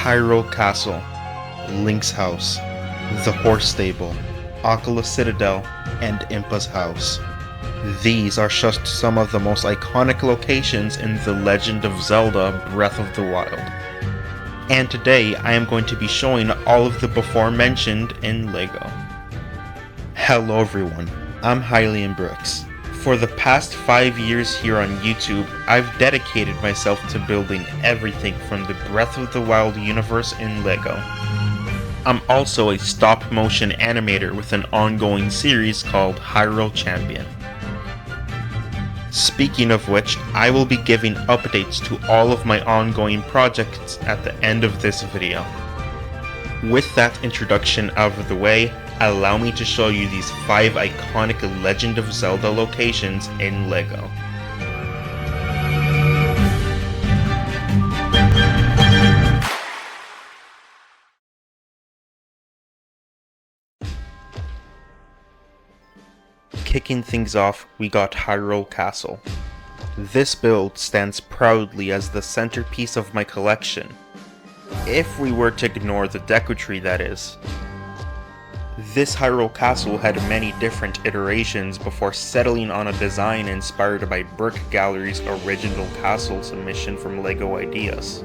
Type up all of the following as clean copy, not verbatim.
Hyrule Castle, Link's house, the horse stable, Akkala Citadel, and Impa's house. These are just some of the most iconic locations in The Legend of Zelda Breath of the Wild. And today I am going to be showing all of the before mentioned in LEGO. Hello everyone, I'm Hylian Brooks. For the past 5 years here on YouTube, I've dedicated myself to building everything from the Breath of the Wild universe in LEGO. I'm also a stop-motion animator with an ongoing series called Hyrule Champion. Speaking of which, I will be giving updates to all of my ongoing projects at the end of this video. With that introduction out of the way, allow me to show you these 5 iconic Legend of Zelda locations in LEGO. Kicking things off, we got Hyrule Castle. This build stands proudly as the centerpiece of my collection, if we were to ignore the Deku Tree, that is. This Hyrule Castle had many different iterations before settling on a design inspired by Brick Gallery's original castle submission from LEGO Ideas.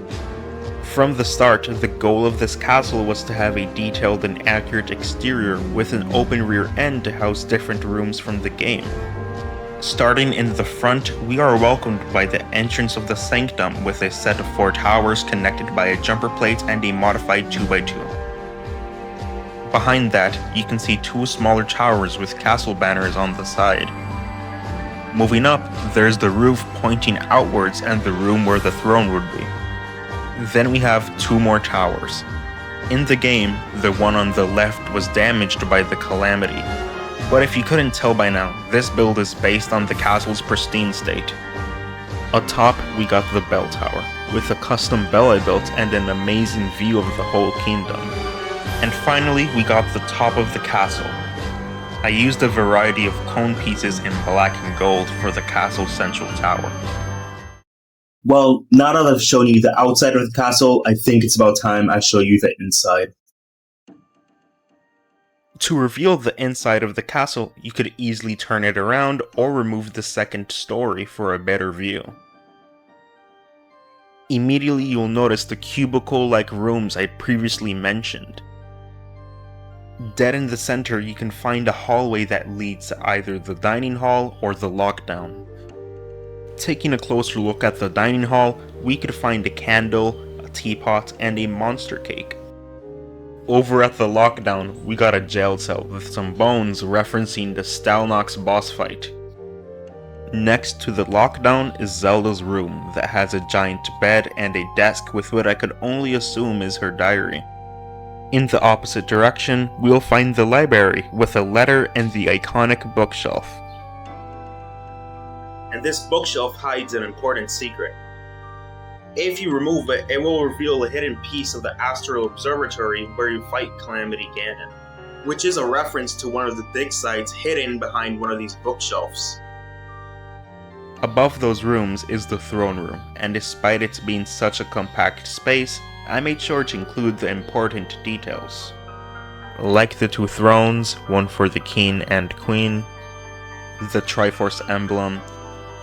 From the start, the goal of this castle was to have a detailed and accurate exterior with an open rear end to house different rooms from the game. Starting in the front, we are welcomed by the entrance of the Sanctum with a set of 4 towers connected by a jumper plate and a modified 2x2. Behind that, you can see 2 smaller towers with castle banners on the side. Moving up, there's the roof pointing outwards and the room where the throne would be. Then we have 2 more towers. In the game, the one on the left was damaged by the Calamity, but if you couldn't tell by now, this build is based on the castle's pristine state. Atop, we got the bell tower, with a custom bell I built and an amazing view of the whole kingdom. And finally, we got the top of the castle. I used a variety of cone pieces in black and gold for the castle's central tower. Well, now that I've shown you the outside of the castle, I think it's about time I show you the inside. To reveal the inside of the castle, you could easily turn it around or remove the second story for a better view. Immediately you'll notice the cubicle-like rooms I previously mentioned. Dead in the center, you can find a hallway that leads to either the dining hall or the lockdown. Taking a closer look at the dining hall, we could find a candle, a teapot, and a monster cake. Over at the lockdown, we got a jail cell with some bones referencing the Stalnox boss fight. Next to the lockdown is Zelda's room that has a giant bed and a desk with what I could only assume is her diary. In the opposite direction, we'll find the library with a letter and the iconic bookshelf. And this bookshelf hides an important secret. If you remove it, it will reveal a hidden piece of the Astral Observatory where you fight Calamity Ganon, which is a reference to one of the dig sites hidden behind one of these bookshelves. Above those rooms is the throne room, and despite it being such a compact space, I made sure to include the important details. Like the 2 thrones, one for the king and queen, the Triforce emblem,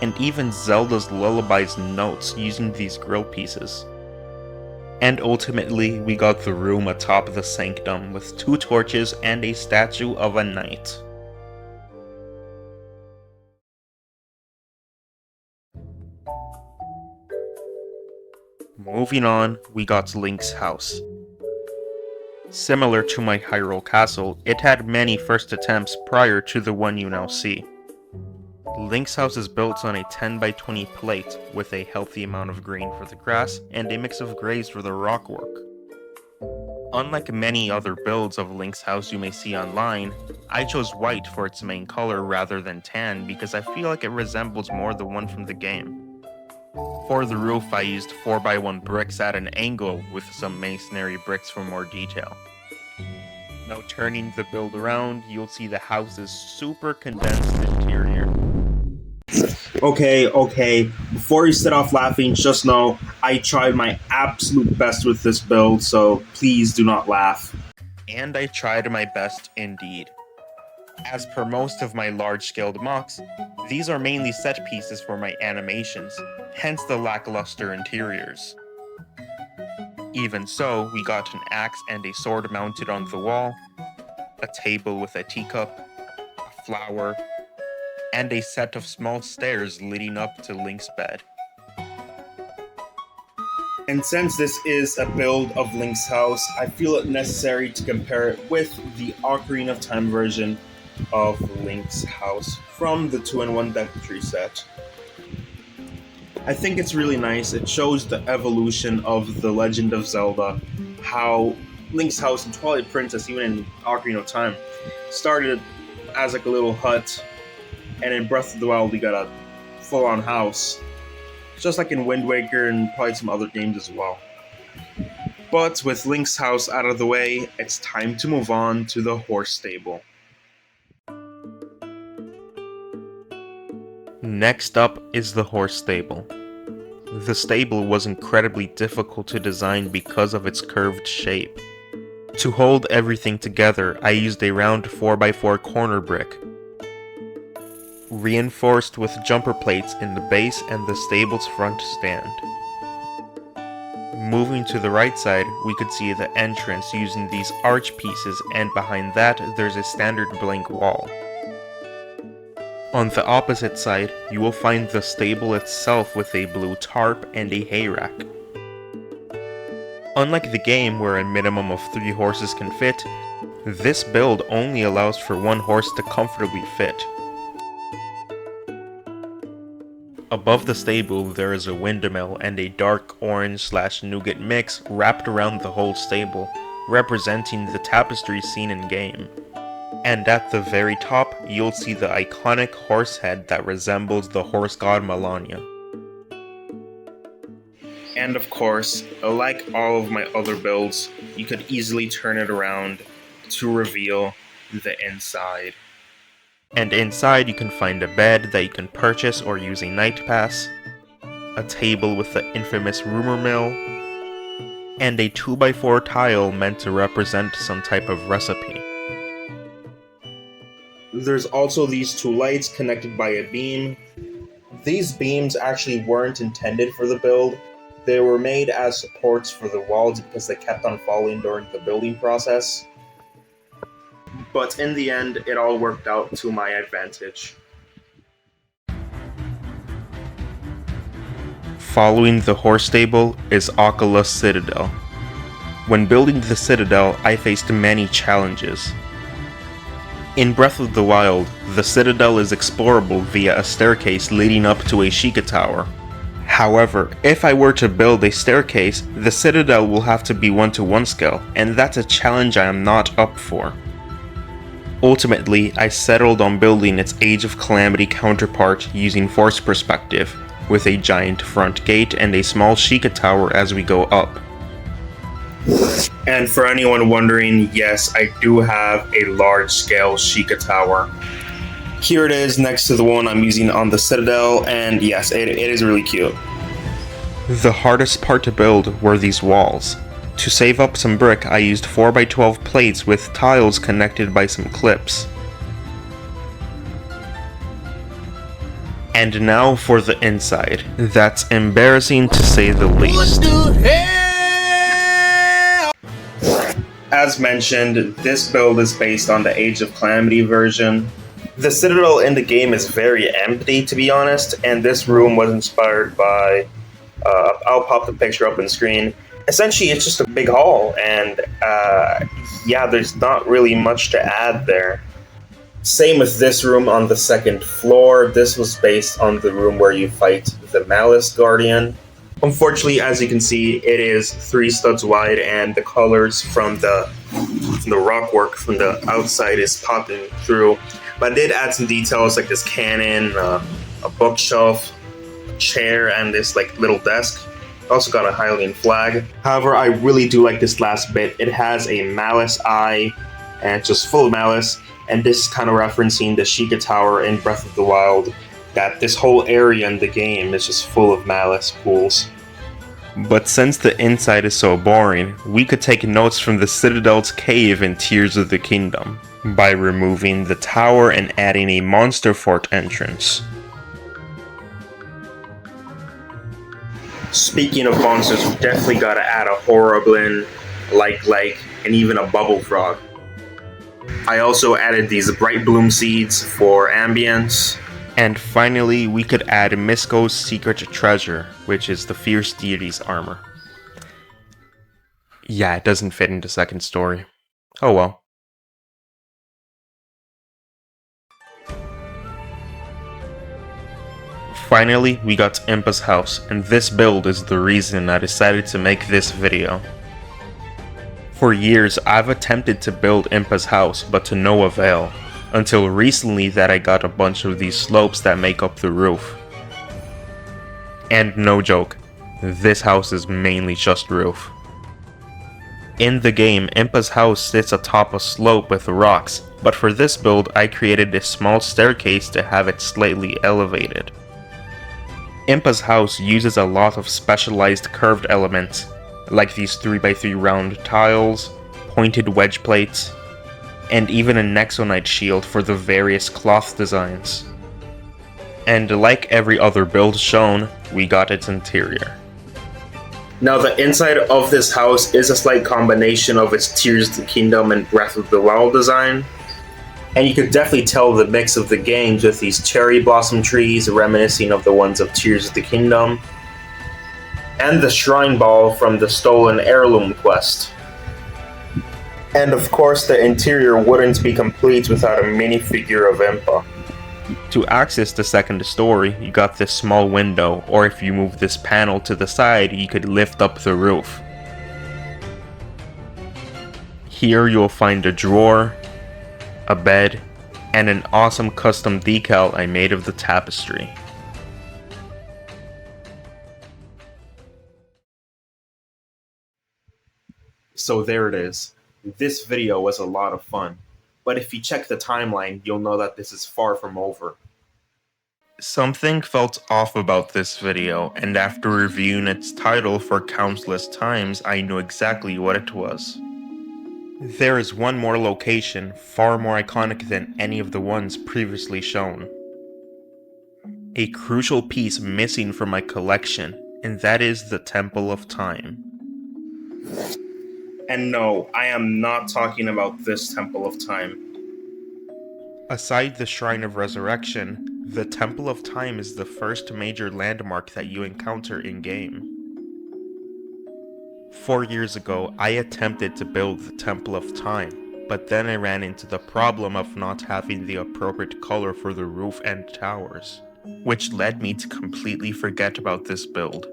and even Zelda's Lullaby's notes using these grill pieces. And ultimately, we got the room atop the Sanctum with 2 torches and a statue of a knight. Moving on, we got Link's house. Similar to my Hyrule Castle, it had many first attempts prior to the one you now see. Link's house is built on a 10x20 plate with a healthy amount of green for the grass and a mix of grays for the rock work. Unlike many other builds of Link's house you may see online, I chose white for its main color rather than tan because I feel like it resembles more the one from the game. For the roof, I used 4x1 bricks at an angle with some masonry bricks for more detail. Now turning the build around, you'll see the house's super condensed interior. Okay, before you set off laughing, just know I tried my absolute best with this build, so please do not laugh. And I tried my best indeed. As per most of my large-scaled mocks, these are mainly set pieces for my animations, hence the lackluster interiors. Even so, we got an axe and a sword mounted on the wall, a table with a teacup, a flower, and a set of small stairs leading up to Link's bed. And since this is a build of Link's house, I feel it necessary to compare it with the Ocarina of Time version of Link's house from the 2-in-1 Deku Tree set. I think it's really nice. It shows the evolution of the Legend of Zelda, how Link's house in Twilight Princess, even in Ocarina of Time, started as like a little hut, and in Breath of the Wild we got a full-on house. Just like in Wind Waker and probably some other games as well. But with Link's house out of the way, it's time to move on to the horse stable. Next up is the horse stable. The stable was incredibly difficult to design because of its curved shape. To hold everything together, I used a round 4x4 corner brick, reinforced with jumper plates in the base and the stable's front stand. Moving to the right side, we could see the entrance using these arch pieces, and behind that there's a standard blank wall. On the opposite side, you will find the stable itself with a blue tarp and a hay rack. Unlike the game where a minimum of 3 horses can fit, this build only allows for 1 horse to comfortably fit. Above the stable, there is a windmill and a dark orange/nougat mix wrapped around the whole stable, representing the tapestry seen in game. And at the very top, you'll see the iconic horse head that resembles the horse god Melania. And of course, like all of my other builds, you could easily turn it around to reveal the inside. And inside you can find a bed that you can purchase or use a night pass, a table with the infamous rumor mill, and a 2x4 tile meant to represent some type of recipe. There's also these 2 lights connected by a beam. These beams actually weren't intended for the build. They were made as supports for the walls because they kept on falling during the building process. But in the end, it all worked out to my advantage. Following the horse stable is Akkala Citadel. When building the citadel, I faced many challenges. In Breath of the Wild, the citadel is explorable via a staircase leading up to a Sheikah Tower. However, if I were to build a staircase, the citadel will have to be 1-to-1 scale, and that's a challenge I am not up for. Ultimately, I settled on building its Age of Calamity counterpart using force perspective, with a giant front gate and a small Sheikah Tower as we go up. And for anyone wondering, yes, I do have a large-scale Sheikah Tower. Here it is next to the one I'm using on the Citadel, and yes, it is really cute. The hardest part to build were these walls. To save up some brick, I used 4x12 plates with tiles connected by some clips. And now for the inside. That's embarrassing to say the least. As mentioned, this build is based on the Age of Calamity version. The Citadel in the game is very empty, to be honest, and this room was inspired by... I'll pop the picture up on screen. Essentially, it's just a big hall, and yeah, there's not really much to add there. Same with this room on the 2nd floor. This was based on the room where you fight the Malice Guardian. Unfortunately, as you can see, it is 3 studs wide, and the colors from the rockwork from the outside is popping through. But I did add some details like this cannon, a bookshelf, a chair, and this like little desk. Also got a Hylian flag. However, I really do like this last bit. It has a Malice eye, and it's just full of Malice. And this is kind of referencing the Sheikah Tower in Breath of the Wild, that this whole area in the game is just full of Malice pools. But since the inside is so boring, we could take notes from the Citadel's cave in Tears of the Kingdom by removing the tower and adding a monster fort entrance. Speaking of monsters, we definitely gotta add a Horriblin, like, and even a Bubble Frog. I also added these Bright Bloom Seeds for ambience. And finally, we could add Misko's secret treasure, which is the Fierce Deity's armor. Yeah, it doesn't fit into second story. Oh well. Finally, we got Impa's house, and this build is the reason I decided to make this video. For years, I've attempted to build Impa's house, but to no avail, until recently that I got a bunch of these slopes that make up the roof. And no joke, this house is mainly just roof. In the game, Impa's house sits atop a slope with rocks, but for this build I created a small staircase to have it slightly elevated. Impa's house uses a lot of specialized curved elements, like these 3x3 round tiles, pointed wedge plates, and even a Nexonite shield for the various cloth designs. And like every other build shown, we got its interior. Now the inside of this house is a slight combination of its Tears of the Kingdom and Breath of the Wild design. And you could definitely tell the mix of the games with these cherry blossom trees reminiscing of the ones of Tears of the Kingdom, and the shrine ball from the Stolen Heirloom quest. And of course the interior wouldn't be complete without a minifigure of Impa. To access the second story, you got this small window, or if you move this panel to the side, you could lift up the roof. Here you'll find a drawer, a bed, and an awesome custom decal I made of the tapestry. So there it is. This video was a lot of fun, but if you check the timeline, you'll know that this is far from over. Something felt off about this video, and after reviewing its title for countless times, I knew exactly what it was. There is one more location, far more iconic than any of the ones previously shown. A crucial piece missing from my collection, and that is the Temple of Time. And no, I am not talking about this Temple of Time. Aside the Shrine of Resurrection, the Temple of Time is the first major landmark that you encounter in-game. 4 years ago, I attempted to build the Temple of Time, but then I ran into the problem of not having the appropriate color for the roof and towers, which led me to completely forget about this build.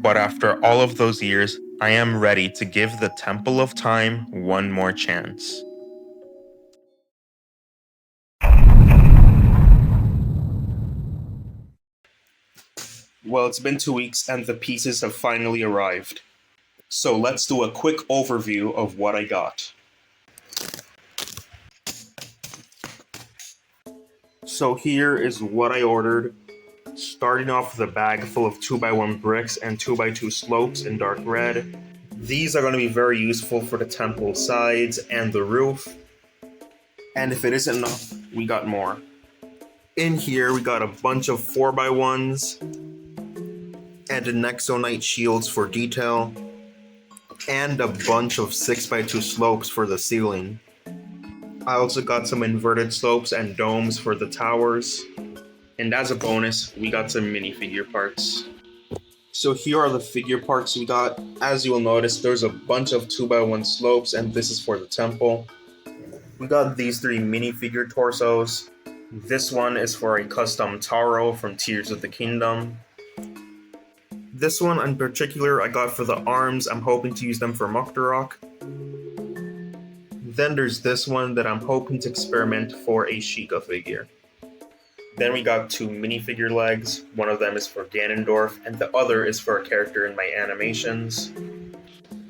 But after all of those years, I am ready to give the Temple of Time one more chance. Well, it's been 2 weeks and the pieces have finally arrived. So let's do a quick overview of what I got. So here is what I ordered. Starting off with a bag full of 2x1 bricks and 2x2 slopes in dark red. These are going to be very useful for the temple sides and the roof. And if it isn't enough, we got more. In here we got a bunch of 4x1s and a Nexonite shields for detail, and a bunch of 6x2 slopes for the ceiling. I also got some inverted slopes and domes for the towers. And as a bonus, we got some minifigure parts. So here are the figure parts we got. As you will notice, there's a bunch of 2x1 slopes, and this is for the temple. We got these 3 minifigure torsos. This one is for a custom Taro from Tears of the Kingdom. This one in particular I got for the arms. I'm hoping to use them for Muktarok. Then there's this one that I'm hoping to experiment for a Sheikah figure. Then we got 2 minifigure legs. One of them is for Ganondorf, and the other is for a character in my animations.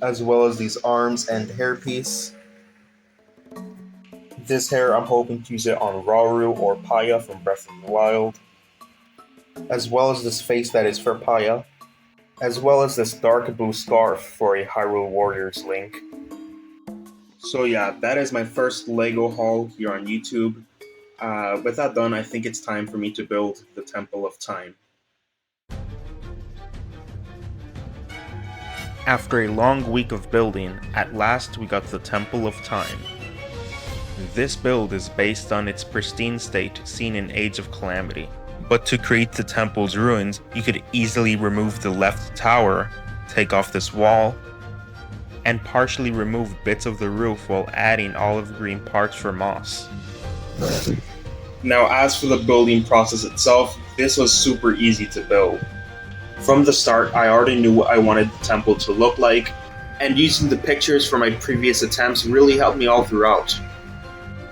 As well as these arms and hairpiece. This hair, I'm hoping to use it on Rauru or Paya from Breath of the Wild. As well as this face that is for Paya. as well as this dark blue scarf for a Hyrule Warriors link. So yeah, that is my first LEGO haul here on YouTube. With that done, I think it's time for me to build the Temple of Time. After a long week of building, at last we got the Temple of Time. This build is based on its pristine state seen in Age of Calamity. But to create the temple's ruins, you could easily remove the left tower, take off this wall, and partially remove bits of the roof while adding olive green parts for moss. Now, as for the building process itself, this was super easy to build. From the start, I already knew what I wanted the temple to look like, and using the pictures from my previous attempts really helped me all throughout.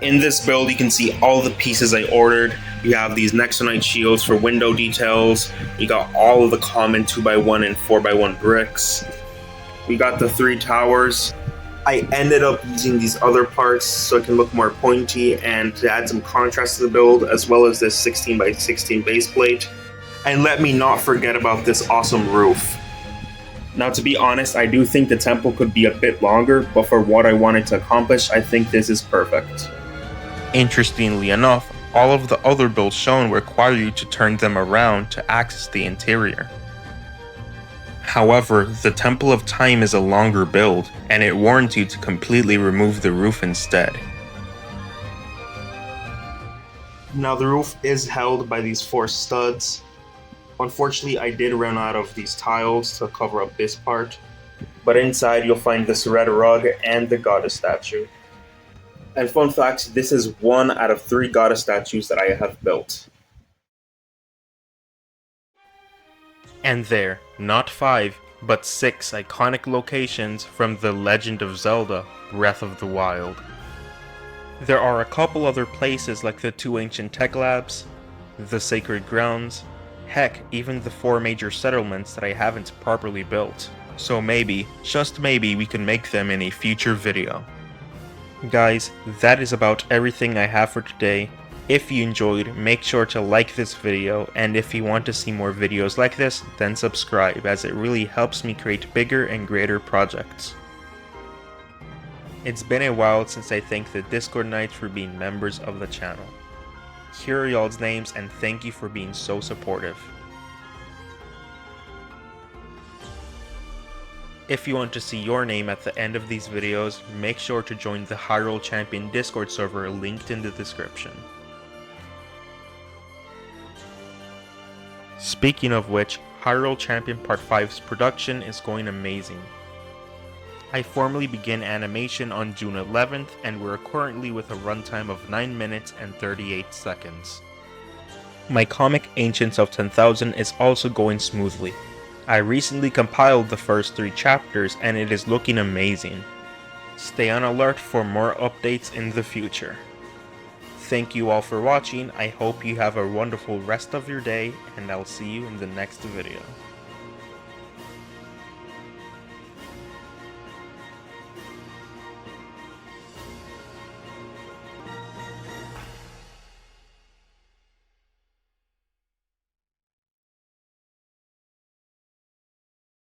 In this build, you can see all the pieces I ordered. We have these Nexonite shields for window details. We got all of the common 2x1 and 4x1 bricks. We got the 3 towers. I ended up using these other parts so it can look more pointy and to add some contrast to the build, as well as this 16x16 base plate. And let me not forget about this awesome roof. Now, to be honest, I do think the temple could be a bit longer, but for what I wanted to accomplish, I think this is perfect. Interestingly enough, all of the other builds shown require you to turn them around to access the interior. However, the Temple of Time is a longer build, and it warrants you to completely remove the roof instead. Now, the roof is held by these 4 studs. Unfortunately, I did run out of these tiles to cover up this part, but inside you'll find this red rug and the goddess statue. And fun fact, this is 1 out of 3 goddess statues that I have built. And there, not 5, but 6 iconic locations from The Legend of Zelda: Breath of the Wild. There are a couple other places like the 2 ancient tech labs, the sacred grounds, heck, even the 4 major settlements that I haven't properly built. So maybe, just maybe, we can make them in a future video. Guys, that is about everything I have for today. If you enjoyed, make sure to like this video, and if you want to see more videos like this, then subscribe, as it really helps me create bigger and greater projects. It's been a while since I thanked the Discord Knights for being members of the channel. Here are y'all's names, and thank you for being so supportive. If you want to see your name at the end of these videos, make sure to join the Hyrule Champion Discord server linked in the description. Speaking of which, Hyrule Champion Part 5's production is going amazing. I formally began animation on June 11th, and we're currently with a runtime of 9 minutes and 38 seconds. My comic Ancients of 10,000 is also going smoothly. I recently compiled the first 3 chapters and it is looking amazing. Stay on alert for more updates in the future. Thank you all for watching, I hope you have a wonderful rest of your day, and I'll see you in the next video.